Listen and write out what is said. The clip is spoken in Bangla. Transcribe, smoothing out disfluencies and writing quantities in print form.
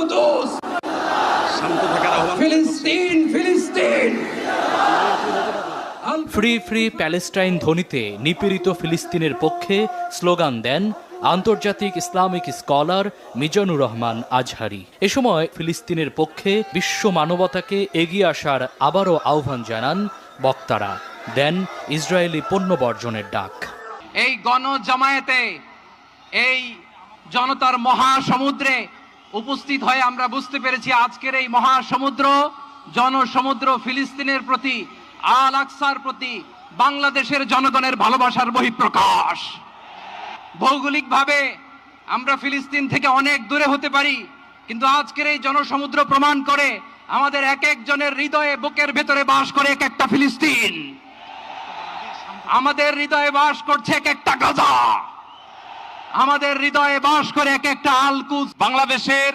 কুদুস, ফিলিস্তিন ফিলিস্তিন। ফ্রি ফ্রি প্যালেস্টাইন ধ্বনিতে নিপীড়িত ফিলিস্তিনের পক্ষে স্লোগান দেন আন্তর্জাতিক ইসলামিক স্কলার মিজানুর রহমান আজহারি। এ সময় ফিলিস্তিনের পক্ষে বিশ্ব মানবতাকে এগিয়ে আসার আবারও আহ্বান জানান বক্তারা, দেন ইসরায়েলি পণ্য বর্জনের ডাক। এই গণজামায়াতে, এই জনতার মহাসমুদ্রে উপস্থিত হয়ে আমরা বুঝতে পেরেছি আজকের এই মহাসমুদ্র, জনসমুদ্র ফিলিস্তিনের প্রতি, আল আকসার প্রতি বাংলাদেশের জনগণের ভালোবাসার বহিঃপ্রকাশ। ভৌগোলিকভাবে আমরা ফিলিস্তিন থেকে অনেক দূরে হতে পারি, কিন্তু আজকের এই জনসমুদ্র প্রমাণ করে আমাদের এক একজনের হৃদয়ে, বুকের ভেতরে বাস করে এক একটা ফিলিস্তিন। আমাদের হৃদয়ে বাস করছে এক একটা গাজা, আমাদের হৃদয়ে বাস করে এক একটা আল কুদস। বাংলাদেশের